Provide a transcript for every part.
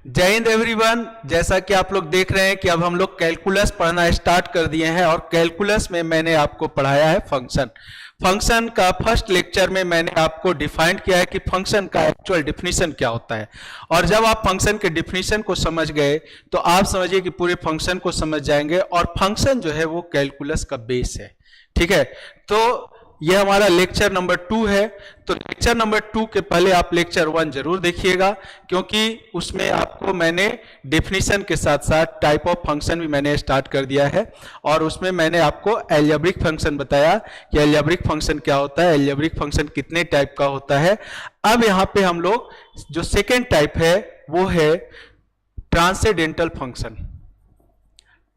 जय हिंद एवरीवन। जैसा कि आप लोग देख रहे हैं कि अब हम लोग कैलकुलस पढ़ना स्टार्ट कर दिए हैं और कैलकुलस में मैंने आपको पढ़ाया है फंक्शन। फंक्शन का फर्स्ट लेक्चर में मैंने आपको डिफाइन किया है कि फंक्शन का एक्चुअल डिफिनीशन क्या होता है। और जब आप फंक्शन के डिफिनीशन को समझ गए तो आप समझिए कि पूरे फंक्शन को समझ जाएंगे और फंक्शन जो है वो कैलकुलस का बेस है। ठीक है, तो यह हमारा लेक्चर नंबर 2 है। तो लेक्चर नंबर 2 के पहले आप लेक्चर 1 जरूर देखिएगा, क्योंकि उसमें आपको मैंने डेफिनेशन के साथ साथ टाइप ऑफ फंक्शन भी मैंने स्टार्ट कर दिया है। और उसमें मैंने आपको अलजेब्रिक फंक्शन बताया कि अलजेब्रिक फंक्शन क्या होता है, अलजेब्रिक फंक्शन कितने टाइप का होता है। अब यहाँ पे हम लोग जो सेकेंड टाइप है वो है ट्रांसेंडेंटल फंक्शन।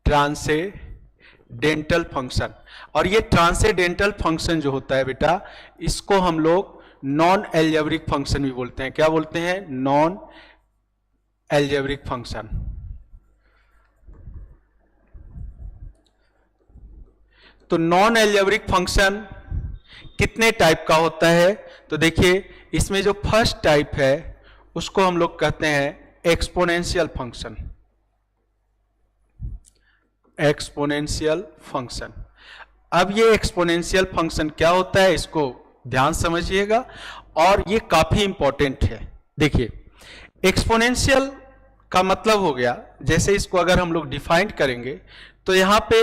ट्रांसेंडेंटल फंक्शन, और ये ट्रांसेंडेंटल फंक्शन जो होता है बेटा, इसको हम लोग नॉन अलजेब्रिक फंक्शन भी बोलते हैं। क्या बोलते हैं? Non algebraic function. तो नॉन अलजेब्रिक फंक्शन कितने टाइप का होता है? तो देखिए, इसमें जो फर्स्ट टाइप है उसको हम लोग कहते हैं एक्सपोनेंशियल फंक्शन। Exponential function. अब ये एक्सपोनेंशियल फंक्शन क्या होता है इसको ध्यान समझिएगा, और ये काफी इंपॉर्टेंट है। देखिए, एक्सपोनेंशियल का मतलब हो गया, जैसे इसको अगर हम लोग डिफाइन करेंगे तो यहां पे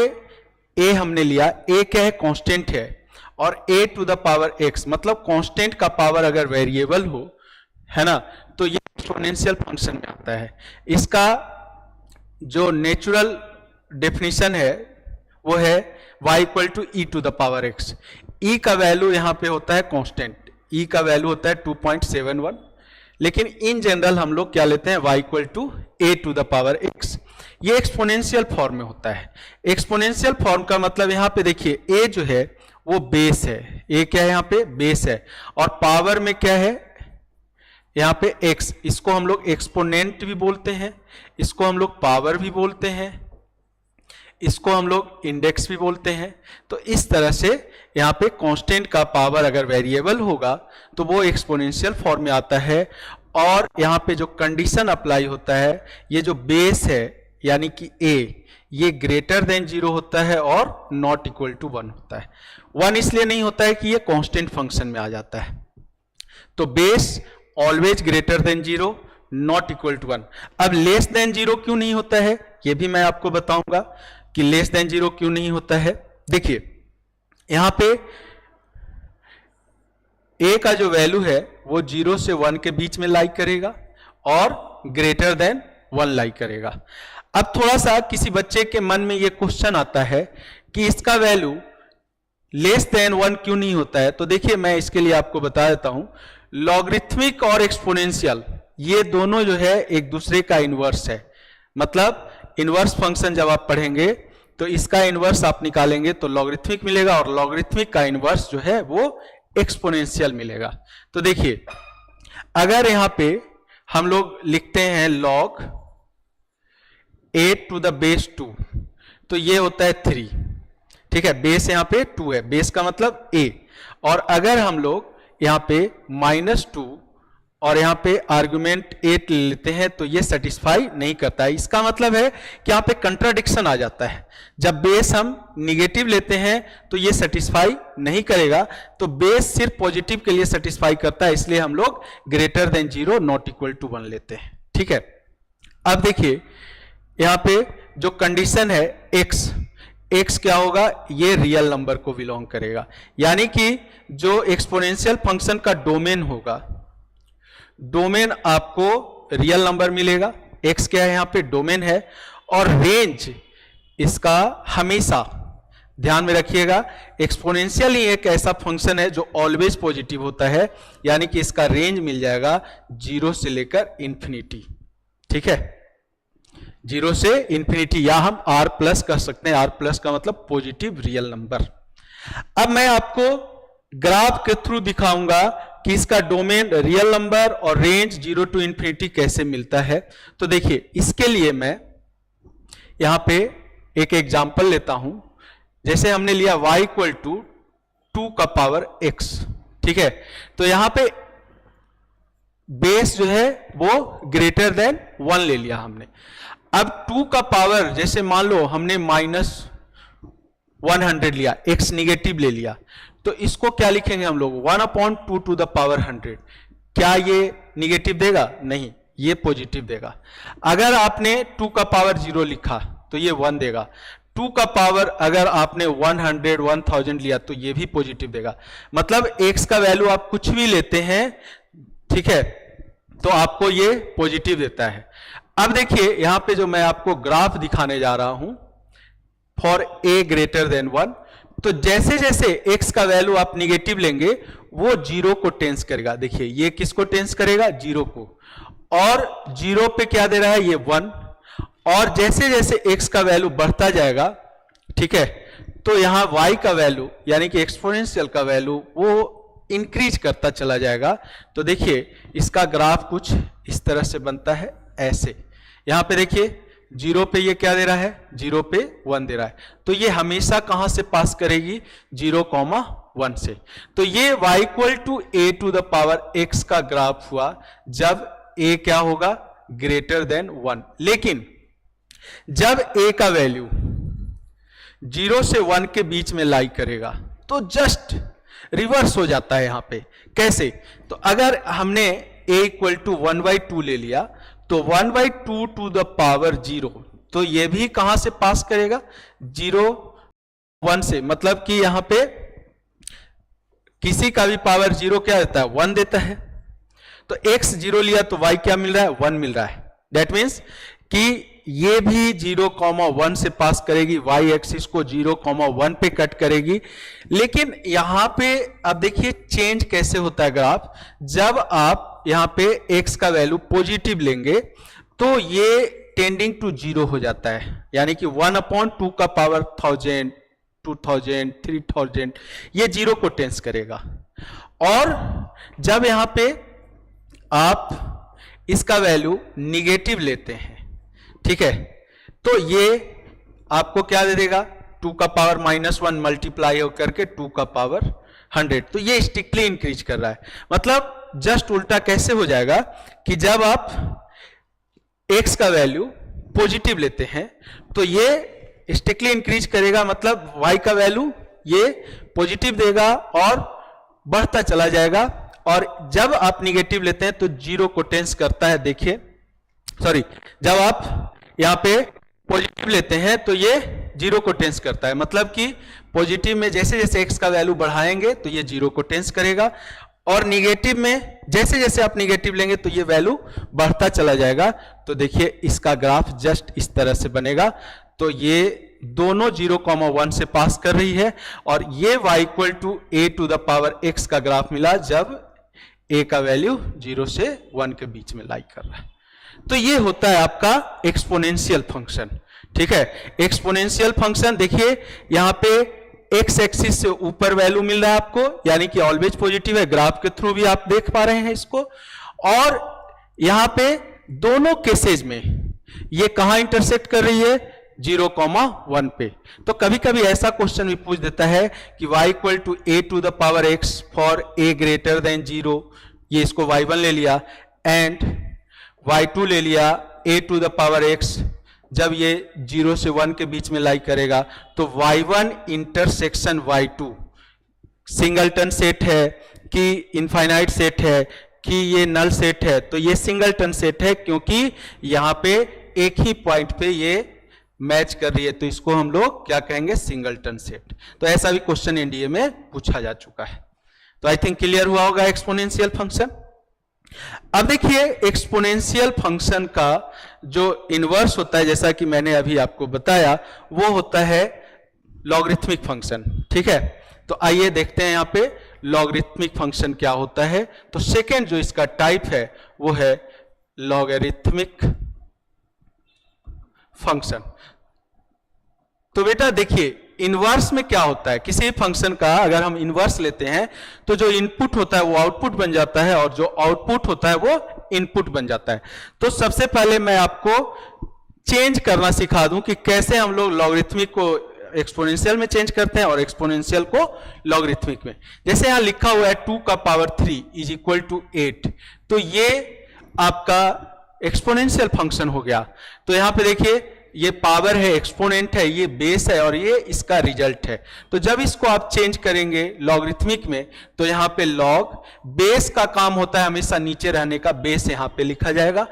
a हमने लिया, a क्या है? कांस्टेंट है, और a to the power x, मतलब कांस्टेंट का पावर अगर वेरिएबल हो, है ना, तो ये एक्सपोनेंशियल फंक्शन में आता है। इसका जो नेचुरल डेफिनेशन है वो है y equal to E to the power x। e का वैल्यू यहां पे होता है कांस्टेंट, e का वैल्यू होता है 2.71, लेकिन इन जनरल हम लोग क्या लेते हैं? y equal to A to the power x। ये एक्सपोनेंशियल फॉर्म में होता है। एक्सपोनेंशियल फॉर्म का मतलब यहां पे देखिए, a जो है वो बेस है, a क्या है? यहां पे बेस है, और पावर में क्या है? यहां पे x। इसको हम लोग एक्सपोनेंट भी बोलते हैं, इसको हम लोग पावर भी बोलते हैं, इसको हम लोग इंडेक्स भी बोलते हैं। तो इस तरह से यहाँ पे कांस्टेंट का पावर अगर वेरिएबल होगा तो वो एक्सपोनेंशियल फॉर्म में आता है। और यहाँ पे जो कंडीशन अप्लाई होता है, ये जो बेस है यानी कि a, ये ग्रेटर देन 0 होता है और नॉट इक्वल टू 1 होता है। 1 इसलिए नहीं होता है कि ये कांस्टेंट फंक्शन में आ जाता है। तो base always greater than 0, not equal to 1। अब लेस देन 0 क्यों नहीं होता है ये भी मैं आपको बताऊंगा कि लेस देन 0 क्यों नहीं होता है। देखिए, यहां पे a का जो वैल्यू है वो 0 से 1 के बीच में लाई करेगा और ग्रेटर देन 1 लाई करेगा। अब थोड़ा सा किसी बच्चे के मन में ये क्वेश्चन आता है कि इसका वैल्यू लेस देन 1 क्यों नहीं होता है। तो देखिए, मैं इसके लिए आपको बता देता हूं, लॉगरिथमिक और एक्सपोनेंशियल ये दोनों जो है एक दूसरे का इनवर्स है। मतलब इनवर्स फंक्शन जब आप पढ़ेंगे तो इसका इनवर्स आप निकालेंगे तो लॉगरिथमिक मिलेगा, और लॉगरिथमिक का इनवर्स जो है वो एक्सपोनेंशियल मिलेगा। तो देखिए, अगर यहां पे हम लोग लिखते हैं log a to the base 2, तो ये होता है 3। ठीक है, बेस यहां पे 2 है, बेस का मतलब a। और अगर हम लोग यहां पे -2 और यहां पे आर्गुमेंट 8 लेते हैं तो ये सेटिस्फाई नहीं करता है। इसका मतलब है कि यहां पे कंट्राडिक्शन आ जाता है। जब बेस हम निगेटिव लेते हैं तो ये सेटिस्फाई नहीं करेगा, तो बेस सिर्फ पॉजिटिव के लिए सेटिस्फाई करता है, इसलिए हम लोग greater than 0 not equal to 1 लेते हैं। ठीक है, अब देखिए यहां पे जो कंडीशन है x क्या होगा? ये रियल नंबर को बिलोंग करेगा, यानी कि जो एक्सपोनेंशियल फंक्शन का डोमेन होगा, डोमेन आपको रियल नंबर मिलेगा। x क्या है? यहां पे डोमेन है, और रेंज इसका हमेशा ध्यान में रखिएगा, एक्सपोनेंशियल ही एक ऐसा फंक्शन है जो ऑलवेज पॉजिटिव होता है, यानी कि इसका रेंज मिल जाएगा 0 से लेकर इंफिनिटी। ठीक है, 0 से इंफिनिटी, या हम r प्लस कह सकते हैं। r प्लस का मतलब पॉजिटिव रियल नंबर। अब मैं आपको ग्राफ के थ्रू दिखाऊंगा कि इसका डोमेन रियल नंबर और रेंज 0 टू इंफिनिटी कैसे मिलता है। तो देखिए, इसके लिए मैं यहां पे एक एग्जांपल लेता हूं। जैसे हमने लिया y इक्वल टू 2 का पावर x। ठीक है, तो यहां पे बेस जो है वो ग्रेटर देन 1 ले लिया हमने। अब 2 का पावर, जैसे मान लो हमने -100 लिया, x निगेटिव ले लिया, तो इसको क्या लिखेंगे हम लोग, 1/2 टू द पावर 100। क्या ये निगेटिव देगा? नहीं, ये पॉजिटिव देगा। अगर आपने 2 का पावर 0 लिखा तो ये 1 देगा। 2 का पावर अगर आपने 100 1000 लिया तो ये भी पॉजिटिव देगा। मतलब x का वैल्यू आप कुछ भी लेते हैं, ठीक है, तो आपको ये पॉजिटिव देता है। अब देखिए यहां पे जो मैं आपको ग्राफ दिखाने जा रहा हूं फॉर a ग्रेटर देन 1, तो जैसे जैसे x का वैल्यू आप निगेटिव लेंगे वो 0 को टेंस करेगा। देखिए ये किसको टेंस करेगा? 0 को। और 0 पे क्या दे रहा है? ये 1। और जैसे जैसे x का वैल्यू बढ़ता जाएगा, ठीक है, तो यहां y का वैल्यू यानी कि एक्सपोनेंशियल का वैल्यू वो इंक्रीज करता चला जाएगा। तो देखिए इसका ग्राफ कुछ इस तरह से बनता है, ऐसे। यहां पे देखिए 0 पे ये क्या दे रहा है? 0 पे 1 दे रहा है। तो ये हमेशा कहां से पास करेगी? 0,1 से। तो ये y equal to a to the power x का ग्राफ हुआ जब a क्या होगा? Greater than 1। लेकिन जब a का वैल्यू 0 से 1 के बीच में लाई करेगा तो जस्ट रिवर्स हो जाता है। यहां पे कैसे? तो अगर हमने a इक्वल टू 1/2 ले लिया तो 1/2 टू द पावर 0, तो ये भी कहां से पास करेगा? 0 1 से। मतलब कि यहां पे किसी का भी पावर 0 क्या देता है? 1 देता है। तो x 0 लिया तो y क्या मिल रहा है? 1 मिल रहा है। दैट मीन्स कि ये भी 0,1 से पास करेगी, y एक्सिस को 0,1 पे कट करेगी। लेकिन यहां पे अब देखिए चेंज कैसे होता है ग्राफ। जब आप यहां पे x का वैल्यू पॉजिटिव लेंगे तो ये टेंडिंग टू 0 हो जाता है, यानी कि 1/2 का पावर 1000 2000 3000 ये 0 को टेंस करेगा। और जब यहां पे आप इसका वैल्यू निगेटिव लेते हैं, ठीक है, तो ये आपको क्या दे देगा? 2 का पावर -1 मल्टीप्लाई होकर के 2 का पावर 100। तो ये स्ट्रिक्टली इंक्रीज कर रहा है। मतलब जस्ट उल्टा कैसे हो जाएगा कि जब आप x का वैल्यू पॉजिटिव लेते हैं तो ये स्ट्रिक्टली इंक्रीज करेगा, मतलब y का वैल्यू ये पॉजिटिव देगा और बढ़ता चला जाएगा। और जब आप निगेटिव लेते हैं तो 0 को टेंस करता है। देखिए सॉरी, जब आप यहां पे पॉजिटिव लेते हैं तो ये 0 को टेंस करता है। मतलब कि पॉजिटिव में जैसे जैसे x का वैल्यू बढ़ाएंगे तो ये 0 को टेंस करेगा, और निगेटिव में जैसे जैसे आप निगेटिव लेंगे तो ये वैल्यू बढ़ता चला जाएगा। तो देखिए इसका ग्राफ जस्ट इस तरह से बनेगा। तो ये दोनों 0,1 से पास कर रही है, और ये y equal to a to the power x का ग्राफ मिला जब a का वैल्यू 0 से 1 के बीच में लाई कर रहा है। तो ये होता है आपका एक्सपोनेंशियल फंक्शन। ठीक है, एक्सपोनेंशियल फंक्शन देखिए यहां पे एक्स एक्सिस से ऊपर वैल्यू मिल रहा है आपको, यानी कि ऑलवेज पॉजिटिव है। ग्राफ के थ्रू भी आप देख पा रहे हैं इसको। और यहां पे दोनों केसेज में ये कहां इंटरसेक्ट कर रही है? 0,1 पे। तो कभी कभी ऐसा क्वेश्चन भी पूछ देता है कि y equal to a to the power x for a greater than 0, ये इसको y1 ले लिया, एंड y2 ले लिया a to the power x, जब ये 0 से 1 के बीच में लाई करेगा तो y1 intersection y2 singleton set है कि इनफाइनाइट सेट है कि ये नल सेट है? तो ये सिंगलटन सेट है, क्योंकि यहां पे एक ही पॉइंट पे ये मैच कर रही है। तो इसको हम लोग क्या कहेंगे? Singleton set. तो ऐसा भी क्वेश्चन एनडीए में पूछा जा चुका है। तो आई थिंक क्लियर हुआ होगा एक्सपोनेंशियल फंक्शन। अब देखिए एक्सपोनेंशियल फंक्शन का जो इनवर्स होता है, जैसा कि मैंने अभी आपको बताया, वो होता है लॉगरिथमिक फंक्शन। ठीक है, तो आइए देखते हैं यहां पे लॉगरिथमिक फंक्शन क्या होता है। तो सेकेंड जो इसका टाइप है वो है लॉगरिथमिक फंक्शन। तो बेटा देखिए इनवर्स में क्या होता है, किसी फंक्शन का अगर हम इनवर्स लेते हैं तो जो इनपुट होता है वो आउटपुट बन जाता है, और जो आउटपुट होता है वो इनपुट बन जाता है। तो सबसे पहले मैं आपको चेंज करना सिखा दूं कि कैसे हम लोग लॉगरिथमिक को एक्सपोनेंशियल में चेंज करते हैं और एक्सपोनेंशियल को लॉगरिथमिक में। जैसे यहां लिखा हुआ है 2 का पावर 3 इज इक्वल टू 8, तो ये आपका एक्सपोनेंशियल फंक्शन हो गया। तो यहां पे देखिए ये पावर है, एक्सपोनेंट है, ये बेस है और ये इसका रिजल्ट है। तो जब इसको आप चेंज करेंगे लॉगरिथमिक में तो यहां पे लॉग, बेस का काम होता है हमेशा नीचे रहने का, बेस यहां पे लिखा जाएगा।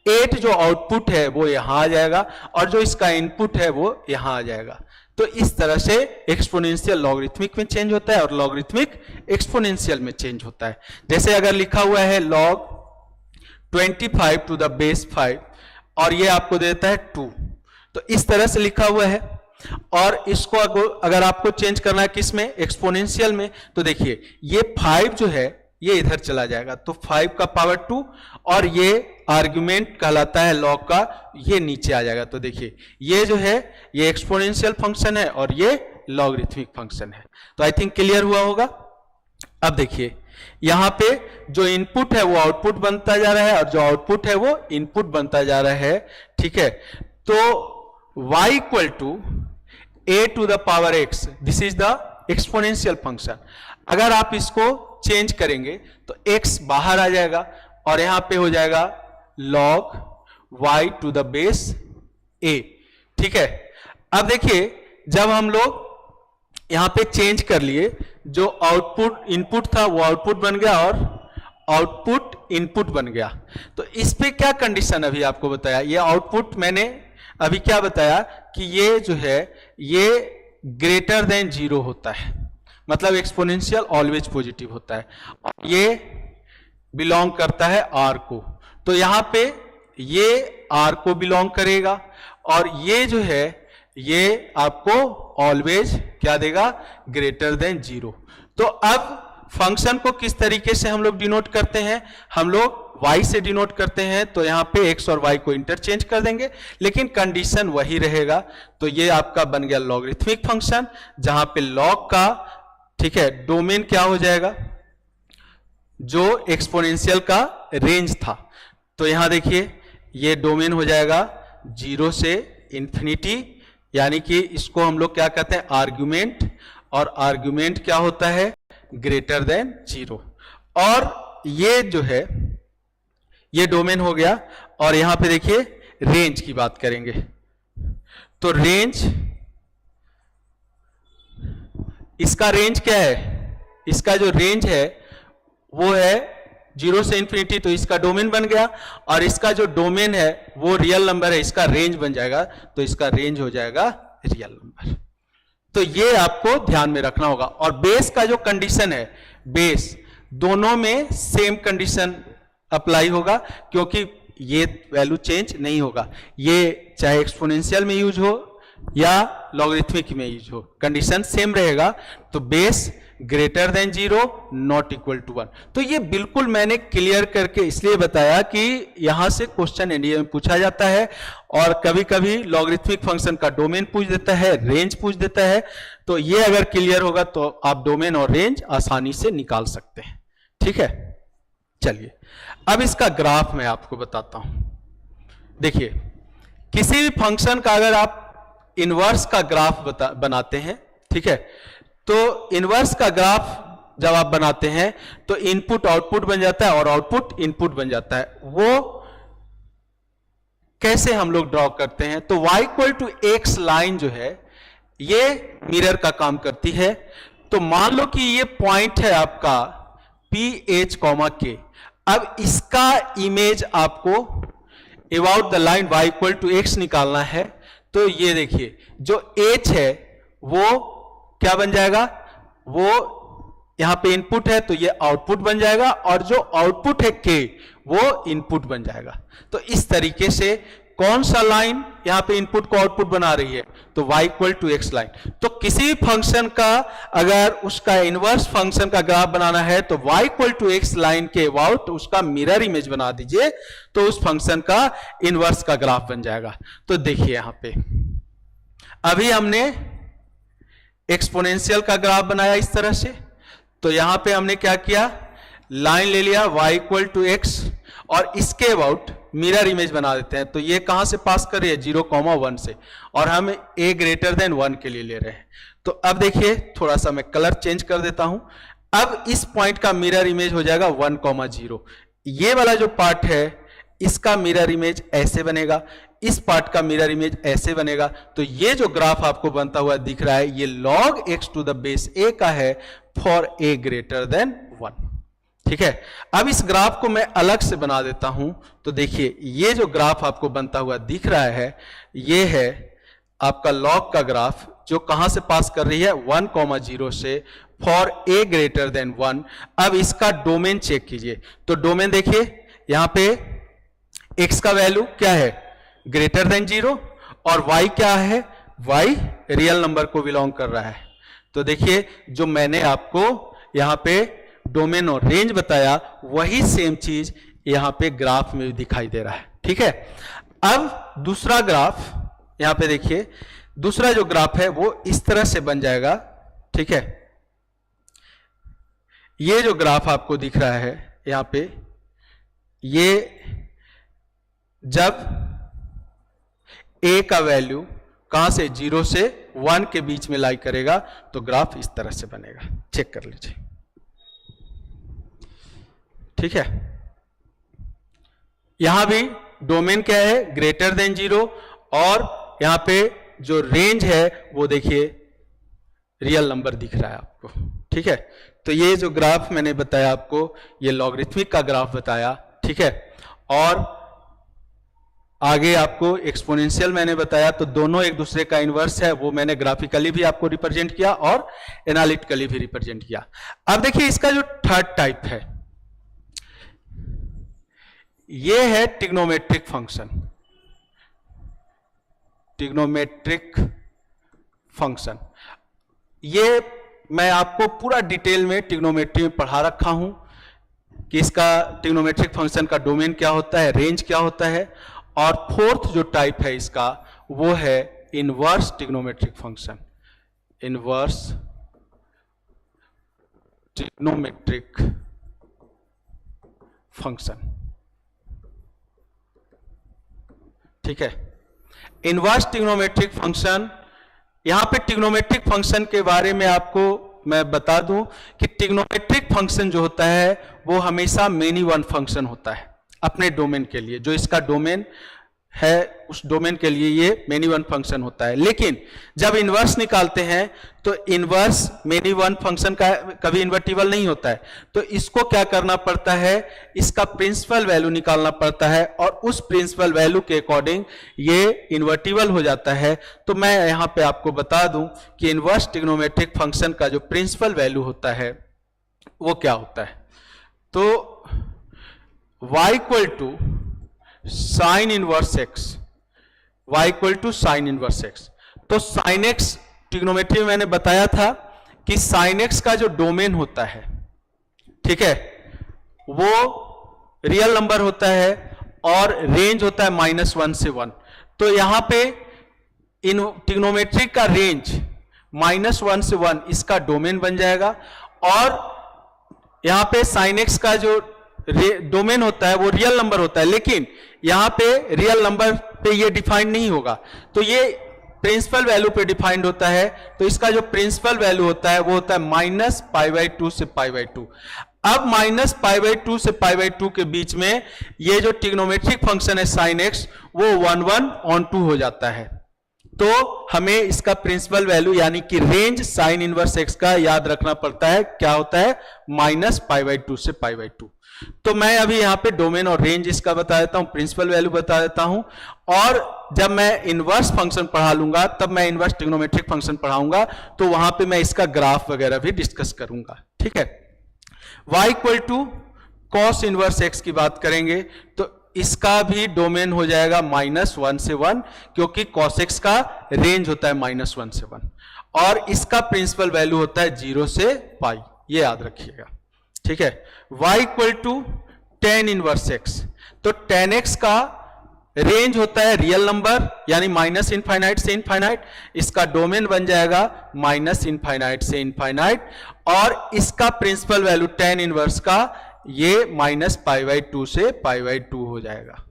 8 जो आउटपुट है वो यहां आ जाएगा और जो इसका इनपुट है वो यहां आ जाएगा। तो इस तरह से एक्सपोनेंशियल लॉगरिथमिक में चेंज होता है और लॉगरिथमिक एक्सपोनेंशियल में चेंज होता है। जैसे अगर लिखा हुआ है लॉग 25 टू द बेस 5 और ये आपको देता है 2, तो इस तरह से लिखा हुआ है। और इसको अगर आपको चेंज करना है किस में, एक्सपोनेंशियल में, तो देखिए ये 5 जो है ये इधर चला जाएगा, तो 5 का पावर 2 और ये आर्गुमेंट कहलाता है लॉग का, ये नीचे आ जाएगा। तो देखिए ये जो है ये एक्सपोनेंशियल फंक्शन है और ये लॉगरिथमिक फंक्शन है। तो आई थिंक क्लियर हुआ होगा। अब देखिए यहां पे जो इनपुट है वो आउटपुट बनता जा रहा है और जो आउटपुट है वो इनपुट बनता जा रहा है, ठीक है। तो y equal to a to the power x, this is the exponential function. अगर आप इसको चेंज करेंगे तो x बाहर आ जाएगा और यहां पे हो जाएगा log y to the base a, ठीक है। अब देखिए जब हम लोग यहां पे चेंज कर लिए, जो आउटपुट इनपुट था वो आउटपुट बन गया और आउटपुट इनपुट बन गया। तो इस पे क्या कंडीशन अभी आपको बताया, ये आउटपुट मैंने अभी क्या बताया कि ये जो है ये ग्रेटर देन 0 होता है, मतलब एक्सपोनेंशियल ऑलवेज पॉजिटिव होता है, ये बिलोंग करता है R को। तो यहां पे ये R को बिलोंग करेगा और ये जो है ये आपको ऑलवेज क्या देगा, ग्रेटर देन 0। तो अब फंक्शन को किस तरीके से हम लोग डिनोट करते हैं, हम लोग y से डिनोट करते हैं। तो यहां पे x और y को इंटरचेंज कर देंगे लेकिन कंडीशन वही रहेगा। तो ये आपका बन गया लॉगरिथमिक फंक्शन जहां पे लॉग का, ठीक है, डोमेन क्या हो जाएगा, जो एक्सपोनेंशियल का रेंज था। तो यहां देखिए ये डोमेन हो जाएगा 0 से इंफिनिटी, यानी कि इसको हम लोग क्या कहते हैं, आर्गुमेंट, और आर्गुमेंट क्या होता है, ग्रेटर देन 0। और ये जो है ये डोमेन हो गया। और यहां पे देखिए रेंज की बात करेंगे तो रेंज, इसका रेंज क्या है, इसका जो रेंज है वो है 0 से इंफिनिटी, तो इसका डोमेन बन गया। और इसका जो डोमेन है वो रियल नंबर है, इसका रेंज बन जाएगा, तो इसका रेंज हो जाएगा रियल नंबर। तो ये आपको ध्यान में रखना होगा। और बेस का जो कंडीशन है, बेस दोनों में सेम कंडीशन अप्लाई होगा क्योंकि ये वैल्यू चेंज नहीं होगा, ये चाहे एक्सपोनेंशियल में यूज हो या लॉगरिथमिक में यूज हो, कंडीशन सेम रहेगा। तो base greater than 0 not equal to 1। तो ये बिल्कुल मैंने क्लियर करके इसलिए बताया कि यहां से क्वेश्चन एनडीए में पूछा जाता है और कभी कभी लॉगरिथमिक फंक्शन का डोमेन पूछ देता है, रेंज पूछ देता है। तो ये अगर क्लियर होगा तो आप डोमेन और रेंज आसानी से निकाल सकते हैं, ठीक है। चलिए अब इसका ग्राफ मैं आपको बताता हूं। देखिए किसी भी फंक्शन का अगर आप इनवर्स का ग्राफ बनाते हैं, ठीक है, तो इनवर्स का ग्राफ जब आप बनाते हैं तो इनपुट आउटपुट बन जाता है और आउटपुट इनपुट बन जाता है। वो कैसे हम लोग ड्रॉ करते हैं, तो y equal to x line जो है ये मिरर का काम करती है। तो मान लो कि ये पॉइंट है आपका P H, K। अब इसका इमेज आपको about the line y equal to x निकालना है। तो ये देखिए जो h है वो क्या बन जाएगा, वो यहां पे इनपुट है तो ये आउटपुट बन जाएगा और जो आउटपुट है k वो इनपुट बन जाएगा। तो इस तरीके से कौन सा लाइन यहां पे इनपुट को आउटपुट बना रही है, तो y equal to x line. तो किसी फंक्शन का अगर उसका इनवर्स फंक्शन का ग्राफ बनाना है तो y equal to x line के अबाउट उसका मिरर इमेज बना दीजिए तो उस फंक्शन का इनवर्स का ग्राफ बन जाएगा। तो देखिए यहां पे अभी हमने एक्सपोनेंशियल का ग्राफ बनाया इस तरह से। तो यहां पे हमने क्या किया, लाइन ले लिया y इक्वल टू x और इसके अबाउट मिरर इमेज बना देते हैं। तो ये कहां से पास कर रही है, 0,1 से, और हम a ग्रेटर देन 1 के लिए ले रहे हैं। तो अब देखिए थोड़ा सा मैं कलर चेंज कर देता हूं। अब इस पॉइंट का मिरर इमेज हो जाएगा 1,0। ये वाला जो पार्ट है इसका मिरर इमेज ऐसे बनेगा, इस पार्ट का मिरर इमेज ऐसे बनेगा। तो ये जो ग्राफ आपको बनता हुआ दिख रहा है ये log x to the base a का है फॉर a ग्रेटर देन 1। ठीक है, अब इस ग्राफ को मैं अलग से बना देता हूं। तो देखिए ये जो ग्राफ आपको बनता हुआ दिख रहा है ये है आपका log का ग्राफ, जो कहां से पास कर रही है, 1,0 से फॉर a ग्रेटर देन 1। अब इसका डोमेन चेक कीजिए। तो डोमेन देखिए यहां पे x का वैल्यू क्या है, ग्रेटर देन 0, और y क्या है, y रियल नंबर को बिलोंग कर रहा है। तो देखिए जो मैंने आपको यहां पे डोमेन और रेंज बताया वही सेम चीज यहां पे ग्राफ में दिखाई दे रहा है। ठीक है, अब दूसरा ग्राफ यहां पे देखिए, दूसरा जो ग्राफ है वो इस तरह से बन जाएगा। ठीक है, ये जो ग्राफ आपको दिख रहा है यहां पे, ये जब a का वैल्यू कहां से, 0 से 1 के बीच में लाई करेगा तो ग्राफ इस तरह से बनेगा। चेक कर लीजिए। ठीक है, यहां भी डोमेन क्या है, ग्रेटर देन 0, और यहां पे जो रेंज है वो देखिए रियल नंबर दिख रहा है आपको। ठीक है, तो ये जो ग्राफ मैंने बताया आपको ये लॉगरिथमिक का ग्राफ बताया। ठीक है, और आगे आपको एक्सपोनेंशियल मैंने बताया। तो दोनों एक दूसरे का इनवर्स है, वो मैंने ग्राफिकली भी आपको रिप्रेजेंट किया और एनालिटिकली भी रिप्रेजेंट किया। अब देखिए इसका जो थर्ड टाइप है ये है ट्रिग्नोमेट्रिक फंक्शन। ट्रिग्नोमेट्रिक फंक्शन ये मैं आपको पूरा डिटेल में ट्रिग्नोमेट्री में पढ़ा रखा हूं कि इसका ट्रिग्नोमेट्रिक फंक्शन का डोमेन क्या होता है, रेंज क्या होता है। और फोर्थ जो टाइप है इसका वो है inverse trigonometric function. Inverse trigonometric function. ठीक है, इनवर्स ट्रिग्नोमेट्रिक फंक्शन, यहां पे ट्रिग्नोमेट्रिक फंक्शन के बारे में आपको मैं बता दूं कि ट्रिग्नोमेट्रिक फंक्शन जो होता है वो हमेशा मेनी वन फंक्शन होता है अपने डोमेन के लिए। जो इसका डोमेन है उस डोमेन के लिए ये मेनी वन फंक्शन होता है। लेकिन जब इनवर्स निकालते हैं तो इनवर्स मेनी वन फंक्शन का कभी इन्वर्टिबल नहीं होता है। तो इसको क्या करना पड़ता है, इसका प्रिंसिपल वैल्यू निकालना पड़ता है और उस प्रिंसिपल वैल्यू के अकॉर्डिंग ये इन्वर्टिबल हो जाता है। तो मैं यहां पे आपको बता दूं कि इनवर्स ट्रिग्नोमेट्रिक फंक्शन का जो प्रिंसिपल वैल्यू होता है वो क्या होता है। तो y equal to sine inverse x, y equal to sine inverse x. तो साइन एक्स ट्रिग्नोमेट्री में मैंने बताया था कि साइन एक्स का जो डोमेन होता है, ठीक है, वो रियल नंबर होता है और रेंज होता है -1 से 1। तो यहां पे इन ट्रिग्नोमेट्री का रेंज -1 से 1 इसका डोमेन बन जाएगा और यहां पे साइन एक्स का जो डोमेन होता है वो रियल नंबर होता है, लेकिन यहां पे रियल नंबर पे ये डिफाइंड नहीं होगा। तो ये प्रिंसिपल वैल्यू पे डिफाइंड होता है। तो इसका जो प्रिंसिपल वैल्यू होता है वो होता है -π/2 से π/2। अब -π/2 से π/2 के बीच में ये जो ट्रिग्नोमेट्रिक फंक्शन है sin x वो 1/2 हो जाता है। तो हमें इसका प्रिंसिपल वैल्यू यानी कि रेंज साइन इनवर्स x का याद रखना पड़ता है, क्या होता है, -π/2 से π/2। तो मैं अभी यहां पे डोमेन और रेंज इसका बता देता हूं, प्रिंसिपल वैल्यू बता देता हूं, और जब मैं इनवर्स फंक्शन पढ़ा लूंगा तब मैं इनवर्स ट्रिग्नोमेट्रिक फंक्शन पढ़ाऊंगा तो वहां पे मैं इसका ग्राफ वगैरह भी डिस्कस करूंगा। ठीक है, y equal to cos inverse x की बात करेंगे तो इसका भी डोमेन हो जाएगा -1 से 1, क्योंकि cos x का रेंज होता है -1 से 1 और इसका प्रिंसिपल वैल्यू होता है 0 से π, ये याद रखिएगा। ठीक है, y equal to tan inverse x। तो tan x का रेंज होता है रियल नंबर यानी -∞ से इनफाइनाइट, इसका डोमेन बन जाएगा -∞ से इनफाइनाइट और इसका प्रिंसिपल वैल्यू tan इनवर्स का ये माइनस π/2 से π/2 हो जाएगा।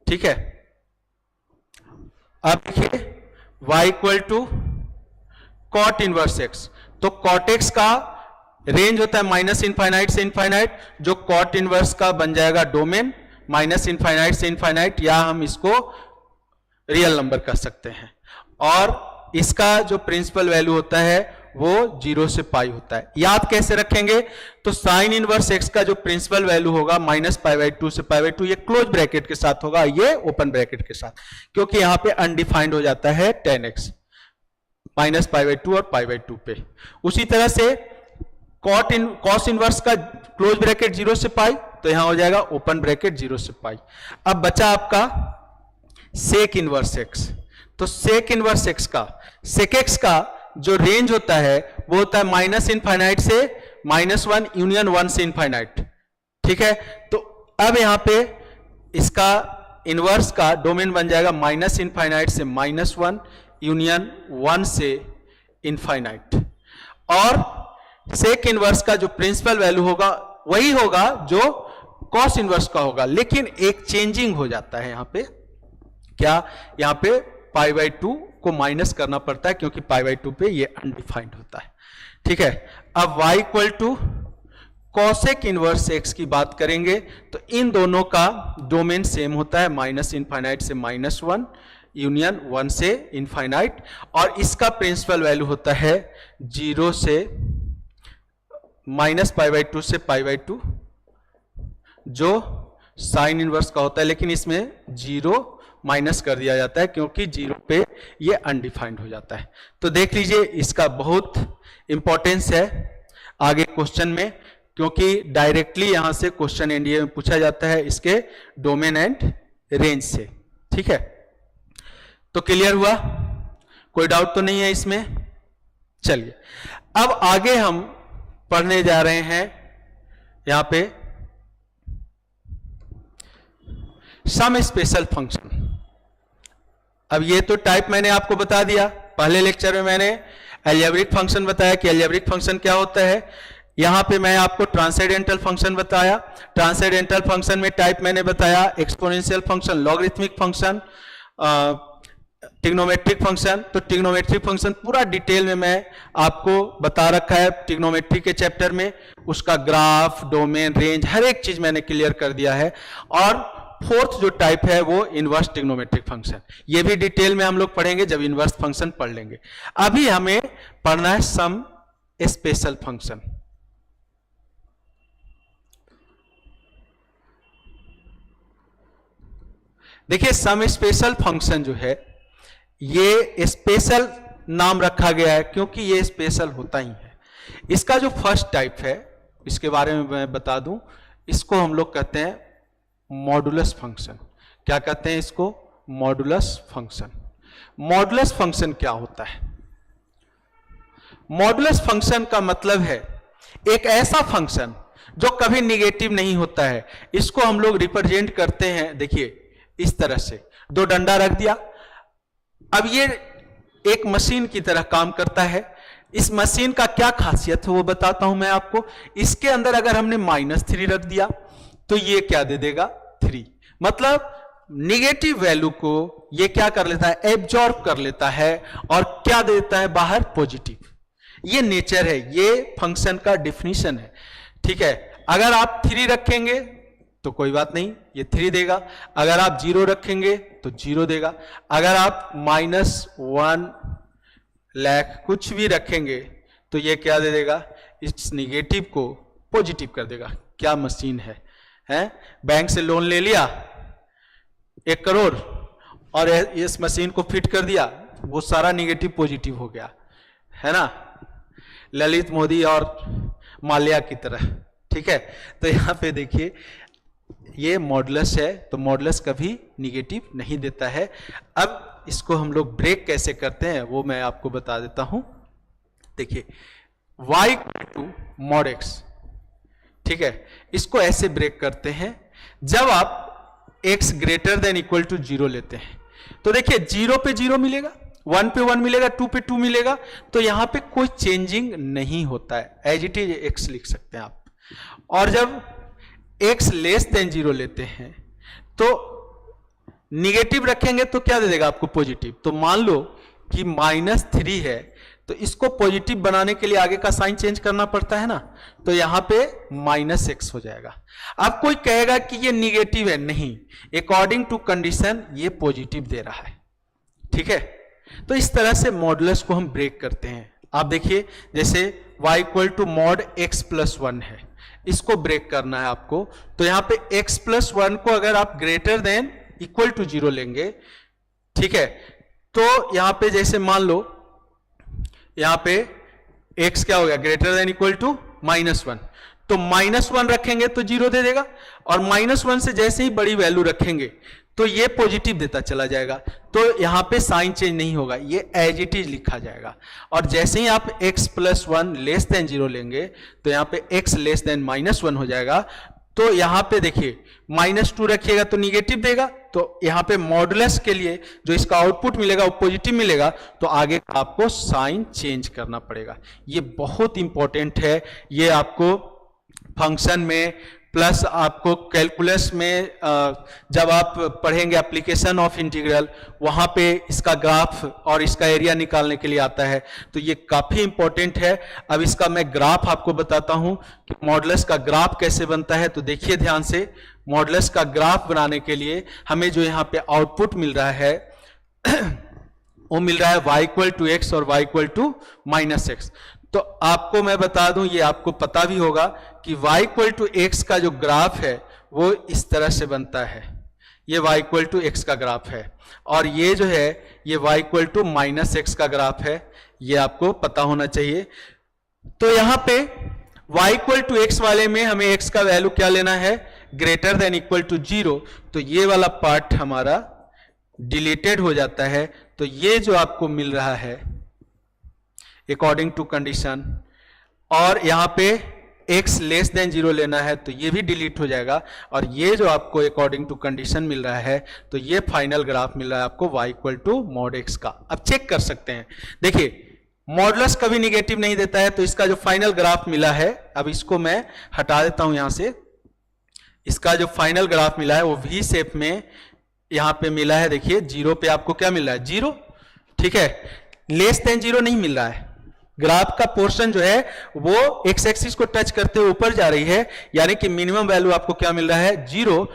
ठीक है, अब देखिए y equal to cot inverse x, तो कॉट x का रेंज होता है माइनस इनफाइनाइट से इनफाइनाइट, जो कॉट इनवर्स का बन जाएगा डोमेन माइनस इनफाइनाइट से इनफाइनाइट, या हम इसको रियल नंबर कह सकते हैं। और इसका जो प्रिंसिपल वैल्यू होता है वो 0 से पाई होता है। याद कैसे रखेंगे, तो साइन इनवर्स x का जो प्रिंसिपल वैल्यू होगा माइनस π/2 से π/2, ये क्लोज ब्रैकेट के साथ होगा, ये ओपन ब्रैकेट के साथ, क्योंकि यहां पे अनडिफाइंड हो जाता है tan x माइनस π/2 और π/2 पे। उसी तरह से कॉस इनवर्स का क्लोज ब्रैकेट 0 से पाई, तो यहां हो जाएगा ओपन ब्रैकेट 0 से पाई। अब बचा आपका सेक इनवर्स x, तो सेक इनवर्स x का सेक x का जो रेंज होता है वो होता है माइनस इनफाइनाइट से -1 यूनियन 1 से इनफाइनाइट। ठीक है, तो अब यहां पे इसका इनवर्स का डोमेन बन जाएगा माइनस इनफाइनाइट से -1 यूनियन 1 से इनफाइनाइट। और सेक इनवर्स का जो प्रिंसिपल वैल्यू होगा वही होगा जो कॉस इनवर्स का होगा, लेकिन एक चेंजिंग हो जाता है यहां पे। क्या, यहां पे π/2 को माइनस करना पड़ता है, क्योंकि π/2 पे ये अनडिफाइंड होता है। ठीक है, अब y equal to cosec inverse x की बात करेंगे, तो इन दोनों का डोमेन सेम होता है माइनस इनफाइनाइट से -1 यूनियन 1 से इनफाइनाइट, और इसका प्रिंसिपल वैल्यू होता है 0 से माइनस π/2 से π/2, जो साइन इनवर्स का होता है, लेकिन इसमें 0 माइनस कर दिया जाता है क्योंकि 0 पे ये अनडिफाइंड हो जाता है। तो देख लीजिए, इसका बहुत इंपॉर्टेंस है आगे क्वेश्चन में, क्योंकि डायरेक्टली यहां से क्वेश्चन एनडीए में पूछा जाता है इसके डोमेन एंड रेंज से। ठीक है, तो क्लियर हुआ, कोई डाउट तो नहीं है इसमें। चलिए अब आगे हम पढ़ने जा रहे हैं यहां पे सम स्पेशल फंक्शन। अब ये तो टाइप मैंने आपको बता दिया, पहले लेक्चर में मैंने अलजेब्रिक फंक्शन बताया कि अलजेब्रिक फंक्शन क्या होता है। यहां पे मैं आपको ट्रांसेंडेंटल फंक्शन बताया, ट्रांसेंडेंटल फंक्शन में टाइप मैंने बताया exponential function, logarithmic function, trigonometric function. तो ट्रिग्नोमेट्रिक फंक्शन पूरा डिटेल में मैं आपको बता रखा है ट्रिग्नोमेट्री के चैप्टर में, उसका ग्राफ, डोमेन, रेंज, हर एक चीज मैंने क्लियर कर दिया है। और फोर्थ जो टाइप है वो इनवर्स ट्रिग्नोमेट्रिक फंक्शन, ये भी डिटेल में हम लोग पढ़ेंगे जब इनवर्स फंक्शन पढ़ लेंगे। अभी हमें पढ़ना है सम स्पेशल फंक्शन। देखिए सम स्पेशल फंक्शन जो है ये स्पेशल नाम रखा गया है क्योंकि ये स्पेशल होता ही है। इसका जो फर्स्ट टाइप है इसके बारे में मैं बता दूं, इसको हम लोग कहते हैं मॉडुलस फंक्शन। क्या कहते हैं इसको? Modulus function. मॉडुलस फंक्शन क्या होता है? मॉडुलस फंक्शन का मतलब है एक ऐसा फंक्शन जो कभी निगेटिव नहीं होता है। इसको हम लोग रिप्रेजेंट करते हैं, देखिए इस तरह से, दो डंडा रख दिया। अब ये एक मशीन की तरह काम करता है। इस मशीन का क्या खासियत है वो बताता हूं मैं आपको। इसके अंदर अगर हमने -3 रख दिया तो ये क्या दे देगा? 3। मतलब निगेटिव वैल्यू को ये क्या कर लेता है? एब्जॉर्ब कर लेता है और क्या देता है बाहर? पॉजिटिव। ये नेचर है, ये फंक्शन का डिफिनीशन है। ठीक है, अगर आप 3 रखेंगे तो कोई बात नहीं, ये 3 देगा। अगर आप 0 रखेंगे तो 0 देगा। अगर आप -1 लाख कुछ भी रखेंगे तो ये क्या दे देगा? इस निगेटिव को पॉजिटिव कर देगा। क्या मशीन है, हैं? बैंक से लोन ले लिया 1 करोड़ और इस मशीन को फिट कर दिया, वो सारा निगेटिव पॉजिटिव हो गया, है ना? ललित मोदी और माल्या की तरह। ठीक है, तो यहां पे देखिए ये मॉडुलस है, तो मॉडुलस कभी निगेटिव नहीं देता है। अब इसको हम लोग ब्रेक कैसे करते हैं वो मैं आपको बता देता हूं। देखिए y टू mod x, ठीक है, इसको ऐसे ब्रेक करते हैं जब आप x greater than equal to 0 लेते हैं। तो देखिए 0 पे 0 मिलेगा, 1 पे 1 मिलेगा, 2 पे 2 मिलेगा, तो यहां पे कोई चेंजिंग नहीं होता है, एज इट इज x लिख सकते हैं आप। और जब x लेस देन 0 लेते हैं तो निगेटिव रखेंगे तो क्या दे देगा आपको? पॉजिटिव। तो मान लो कि -3 है तो इसको पॉजिटिव बनाने के लिए आगे का साइन चेंज करना पड़ता है ना, तो यहां पे -x हो जाएगा। अब कोई कहेगा कि ये निगेटिव है, नहीं, अकॉर्डिंग टू कंडीशन ये पॉजिटिव दे रहा है। ठीक है, तो इस तरह से मॉडुलस को हम ब्रेक करते हैं। आप देखिए जैसे y equal to mod x plus 1 है, इसको ब्रेक करना है आपको। तो यहां पे x प्लस 1 को अगर आप ग्रेटर देन इक्वल टू 0 लेंगे, ठीक है, तो यहां पे जैसे मान लो यहां पे x क्या हो गया? ग्रेटर देन इक्वल टू -1, तो -1 रखेंगे तो 0 दे देगा, और -1 से जैसे ही बड़ी वैल्यू रखेंगे तो ये पॉजिटिव देता चला जाएगा। तो यहां पे साइन चेंज नहीं होगा, ये एज इट इज लिखा जाएगा। और जैसे ही आप x प्लस 1 लेस देन 0 लेंगे तो यहां पे x लेस देन -1 हो जाएगा। तो यहां पे देखिए -2 रखिएगा तो निगेटिव देगा, तो यहां पे मॉडुलस के लिए जो इसका आउटपुट मिलेगा वो पॉजिटिव मिलेगा, तो आगे आपको साइन चेंज करना पड़ेगा। ये बहुत इंपॉर्टेंट है, ये आपको फंक्शन में प्लस आपको कैलकुलस में जब आप पढ़ेंगे एप्लीकेशन ऑफ इंटीग्रल, वहां पे इसका ग्राफ और इसका एरिया निकालने के लिए आता है, तो ये काफी इंपॉर्टेंट है। अब इसका मैं ग्राफ आपको बताता हूं कि मॉडुलस का ग्राफ कैसे बनता है। तो देखिए ध्यान से, मॉडुलस का ग्राफ बनाने के लिए हमें जो यहाँ पे आउटपुट मिल रहा है वो मिल रहा है y इक्वल टू एक्स और y इक्वल टू -x। तो आपको मैं बता दूं, ये आपको पता भी होगा कि y इक्वल टू एक्स का जो ग्राफ है वो इस तरह से बनता है। ये y इक्वल टू एक्स का ग्राफ है, और ये जो है ये y इक्वल टू -x का ग्राफ है, ये आपको पता होना चाहिए। तो यहां पे y इक्वल टू एक्स वाले में हमें x का वैल्यू क्या लेना है? Greater than equal to 0। तो ये वाला पार्ट हमारा डिलीटेड हो जाता है। तो ये जो आपको मिल रहा है अकॉर्डिंग टू कंडीशन, और यहां पे x लेस देन 0 लेना है तो ये भी डिलीट हो जाएगा, और ये जो आपको अकॉर्डिंग टू कंडीशन मिल रहा है तो ये फाइनल ग्राफ मिल रहा है आपको y equal to mod x का। अब चेक कर सकते हैं, देखिए मॉडुलस कभी निगेटिव नहीं देता है, तो इसका जो फाइनल ग्राफ मिला है, अब इसको मैं हटा देता हूं यहां से, इसका जो फाइनल ग्राफ मिला है वो v शेप में यहां पे मिला है। देखिए 0 पे आपको क्या मिल रहा है? 0। ठीक है, लेस देन 0 नहीं मिल रहा है। ग्राफ का पोर्शन जो है वो एक्स एक्सिस को टच करते हुए ऊपर जा रही है, यानी कि मिनिमम वैल्यू आपको क्या मिल रहा है? 0,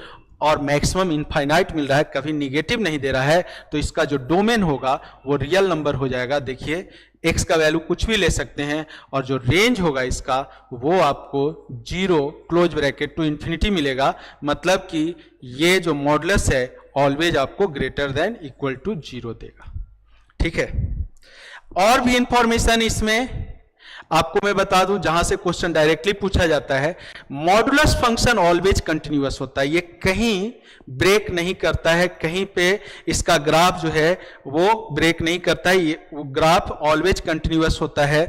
और मैक्सिमम इनफाइनाइट मिल रहा है, कभी निगेटिव नहीं दे रहा है। तो इसका जो डोमेन होगा वो रियल नंबर हो जाएगा। देखिए x का वैल्यू कुछ भी ले सकते हैं, और जो रेंज होगा इसका वो आपको 0 क्लोज ब्रैकेट टू इंफिनिटी मिलेगा। मतलब कि ये जो मॉडुलस है ऑलवेज आपको ग्रेटर देन इक्वल टू 0 देगा। ठीक है, और भी इंफॉर्मेशन इसमें आपको मैं बता दूं, जहां से क्वेश्चन डायरेक्टली पूछा जाता है। मॉडुलस फंक्शन ऑलवेज कंटिन्यूअस होता है, ये कहीं ब्रेक नहीं करता है, कहीं पे इसका ग्राफ जो है वो ब्रेक नहीं करता है, ये ग्राफ ऑलवेज कंटिन्यूअस होता है।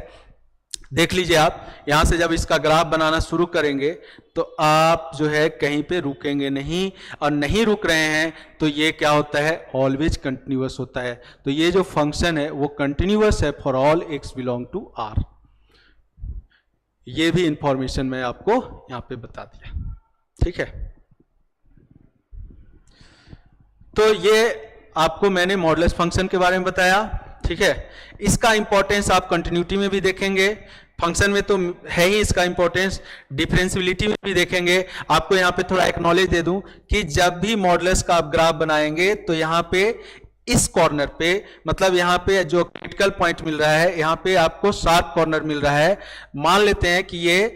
देख लीजिए आप, यहां से जब इसका ग्राफ बनाना शुरू करेंगे तो आप जो है कहीं पे रुकेंगे नहीं, और नहीं रुक रहे हैं तो ये क्या होता है? ऑलवेज कंटिन्यूअस होता है। तो ये जो फंक्शन है वो कंटिन्यूअस है for all x belong to r। ये भी इंफॉर्मेशन मैं आपको यहां पे बता दिया। ठीक है, तो ये आपको मैंने मॉडुलस फंक्शन के बारे में बताया। ठीक है, इसका इंपॉर्टेंस आप कंटिन्यूटी में भी देखेंगे, फंक्शन में तो है ही इसका इंपॉर्टेंस, डिफरेंशियबिलिटी में भी देखेंगे। आपको यहाँ पे थोड़ा एक्नॉलेज दे दूं कि जब भी मॉडुलस का आप ग्राफ बनाएंगे तो यहाँ पे इस कॉर्नर पे, मतलब यहाँ पे जो क्रिटिकल पॉइंट मिल रहा है, यहाँ पे आपको शार्प कॉर्नर मिल रहा है। मान लेते हैं कि ये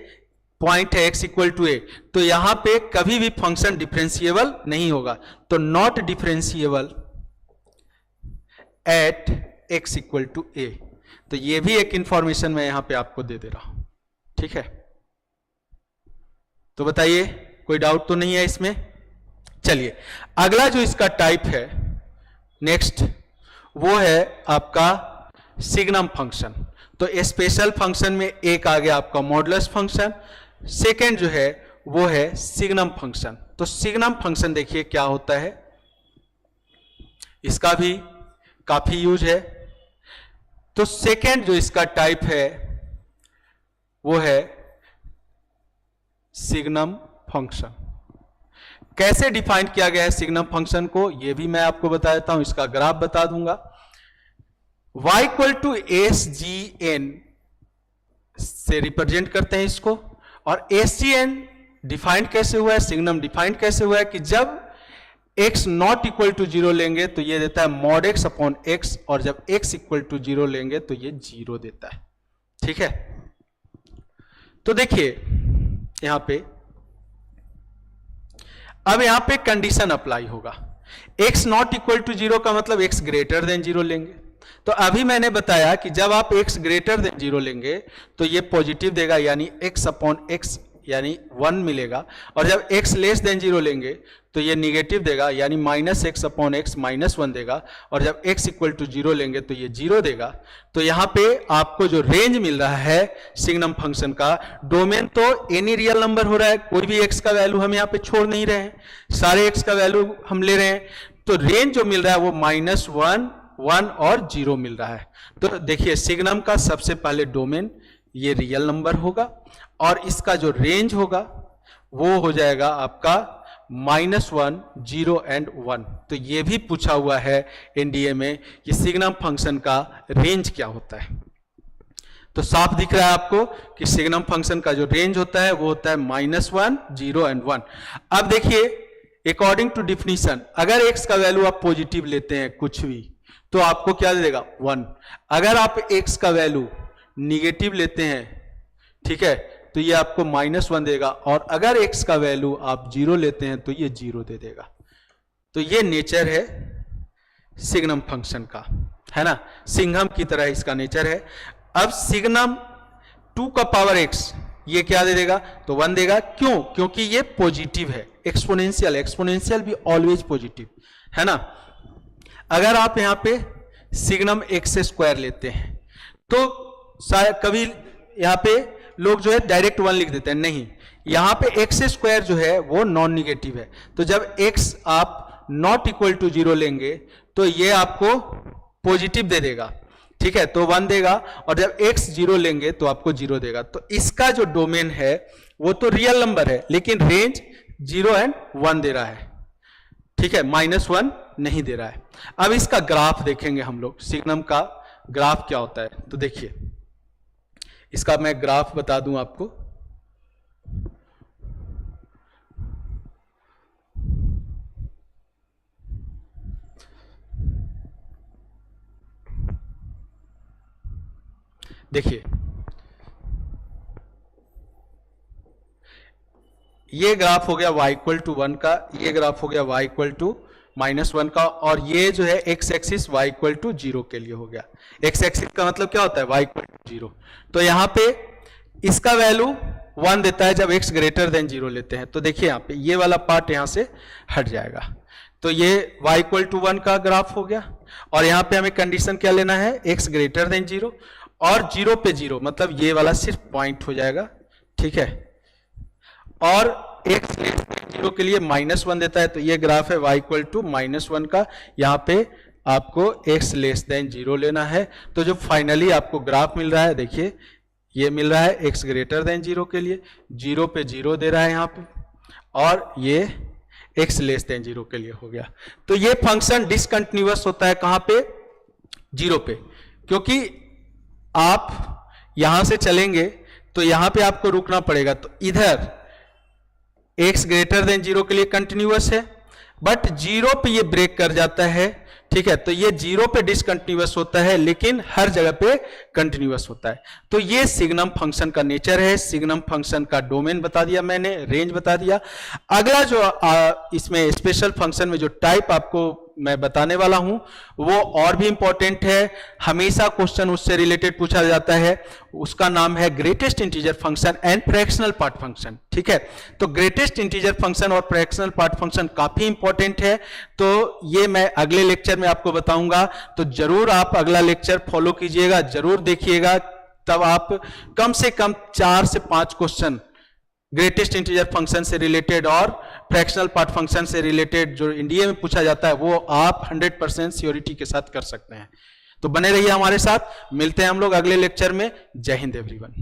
पॉइंट है x इक्वल टू a, तो यहाँ पे कभी भी फंक्शन डिफरेंशिएबल नहीं होगा। तो not differentiable at x equal to a। तो ये भी एक इंफॉर्मेशन मैं यहां पे आपको दे रहा हूं। ठीक है, तो बताइए कोई डाउट तो नहीं है इसमें? चलिए अगला जो इसका टाइप है नेक्स्ट, वो है आपका सिग्नम फंक्शन। तो स्पेशल फंक्शन में एक आ गया आपका मॉडुलस फंक्शन, सेकेंड जो है वो है सिग्नम फंक्शन। तो सिग्नम फंक्शन देखिए क्या होता है, इसका भी काफी यूज है। तो सेकेंड जो इसका टाइप है वो है सिग्नम फंक्शन। कैसे डिफाइन किया गया है सिग्नम फंक्शन को, यह भी मैं आपको बता देता हूं, इसका ग्राफ बता दूंगा। y equal to S G N से रिप्रेजेंट करते हैं इसको, और एस जी एन डिफाइंड कैसे हुआ है, सिग्नम डिफाइंड कैसे हुआ है कि जब x नॉट इक्वल टू 0 लेंगे तो ये देता है मॉड x अपॉन x, और जब x इक्वल टू 0 लेंगे तो ये 0 देता है। ठीक है, तो देखिए यहां पे, अब यहां पे कंडीशन अप्लाई होगा। x नॉट इक्वल टू 0 का मतलब x ग्रेटर देन 0 लेंगे। तो अभी मैंने बताया कि जब आप x ग्रेटर देन 0 लेंगे तो ये पॉजिटिव देगा, यानी x अपॉन x यानी 1 मिलेगा, और जब x लेस देन 0 लेंगे तो ये निगेटिव देगा, यानी minus x upon x minus 1 देगा, और जब x इक्वल टू 0 लेंगे तो ये 0 देगा। तो यहां पे आपको जो रेंज मिल रहा है सिग्नम फंक्शन का, डोमेन तो एनी रियल नंबर हो रहा है, कोई भी x का वैल्यू हम यहां पे छोड़ नहीं रहे हैं, सारे x का वैल्यू हम ले रहे हैं। तो रेंज जो मिल रहा है वो -1, 1 और 0 मिल रहा है। तो देखिए सिग्नम का सबसे पहले डोमेन ये रियल नंबर होगा, और इसका जो रेंज होगा वो हो जाएगा आपका -1, 0 एंड 1। तो ये भी पूछा हुआ है एनडीए में कि सिग्नम फंक्शन का रेंज क्या होता है। तो साफ दिख रहा है आपको कि सिग्नम फंक्शन का जो रेंज होता है वो होता है -1, 0 एंड 1। अब देखिए अकॉर्डिंग टू डिफिनीशन, अगर x का वैल्यू आप पॉजिटिव लेते हैं कुछ भी तो आपको क्या दे देगा 1। अगर आप x का वैल्यू निगेटिव लेते हैं, ठीक है, तो ये आपको -1 देगा, और अगर x का वैल्यू आप 0 लेते हैं तो ये 0 दे देगा। तो ये नेचर है सिग्नम फंक्शन का, है ना, सिंघम की तरह इसका नेचर है। अब सिग्नम 2 का पावर x ये क्या दे देगा, तो 1 देगा। क्यों? क्योंकि ये पॉजिटिव है, एक्सपोनेंशियल, एक्सपोनेंशियल भी ऑलवेज पॉजिटिव, है ना। अगर आप यहां पे सिग्नम x स्क्वायर लेते हैं तो शायद कभी यहां पे लोग जो है डायरेक्ट 1 लिख देते हैं, नहीं, यहां पे x स्क्वायर जो है वो नॉन निगेटिव है। तो जब x आप नॉट इक्वल टू 0 लेंगे तो ये आपको पॉजिटिव दे देगा, ठीक है, तो 1 देगा, और जब x 0 लेंगे तो आपको 0 देगा। तो इसका जो डोमेन है वो तो रियल नंबर है, लेकिन रेंज 0 एंड 1 दे रहा है, ठीक है, -1 नहीं दे रहा है। अब इसका ग्राफ देखेंगे हम लोग, सिग्नम का ग्राफ क्या होता है। तो देखिए इसका मैं ग्राफ बता दूं आपको। देखिए ये ग्राफ हो गया y इक्वल टू 1 का, ये ग्राफ हो गया y इक्वल टू -1 का, और ये जो है x axis y equal to 0 के लिए हो गया। x एक्सिस का मतलब क्या होता है, y इक्वल टू 0। तो यहां पे इसका वैल्यू 1 देता है जब x ग्रेटर देन 0 लेते हैं। तो देखिए यहां पे ये वाला पार्ट यहां से हट जाएगा। तो ये y इक्वल टू 1 का ग्राफ हो गया, और यहां पे हमें कंडीशन क्या लेना है, x ग्रेटर देन 0, और 0 पे 0 मतलब ये वाला सिर्फ पॉइंट हो जाएगा, ठीक है, और x लेस देन 0 के लिए -1 देता है। तो ये ग्राफ है y इक्वल टू -1 का, यहाँ पे आपको x लेस देन 0 लेना है। तो जो फाइनली आपको ग्राफ मिल रहा है, देखिए ये मिल रहा है x ग्रेटर देन 0 के लिए, 0 पे 0 दे रहा है यहाँ पे, और ये x लेस देन 0 के लिए हो गया। तो ये फंक्शन डिसकंटिन्यूअस होता है कहाँ पे, 0 पे, क्योंकि आप यहां से चलेंगे तो यहां पे आपको रुकना पड़ेगा। तो इधर x ग्रेटर देन 0 के लिए कंटिन्यूअस है, बट 0 पे ये ब्रेक कर जाता है, ठीक है, तो ये 0 पे डिसकंटिन्यूअस होता है, लेकिन हर जगह पे कंटिन्यूअस होता है। तो ये सिग्नम फंक्शन का नेचर है। सिग्नम फंक्शन का डोमेन बता दिया मैंने, रेंज बता दिया। अगला जो इसमें स्पेशल फंक्शन में जो टाइप आपको मैं बताने वाला हूं वो और भी इंपॉर्टेंट है, हमेशा क्वेश्चन उससे रिलेटेड पूछा जाता है। उसका नाम है greatest integer function and fractional part function, ठीक है। तो ग्रेटेस्ट इंटीजर फंक्शन और फ्रैक्शनल पार्ट फंक्शन काफी इंपॉर्टेंट है, तो ये मैं अगले लेक्चर में आपको बताऊंगा। तो जरूर आप अगला लेक्चर फॉलो कीजिएगा, जरूर देखिएगा, तब आप कम से कम 4 से 5 क्वेश्चन ग्रेटेस्ट इंटीजर फंक्शन से रिलेटेड और फ्रैक्शनल पार्ट फंक्शन से रिलेटेड जो एनडीए में पूछा जाता है वो आप 100% श्योरिटी के साथ कर सकते हैं। तो बने रहिए हमारे साथ, मिलते हैं हम लोग अगले लेक्चर में। जय हिंद एवरीवन।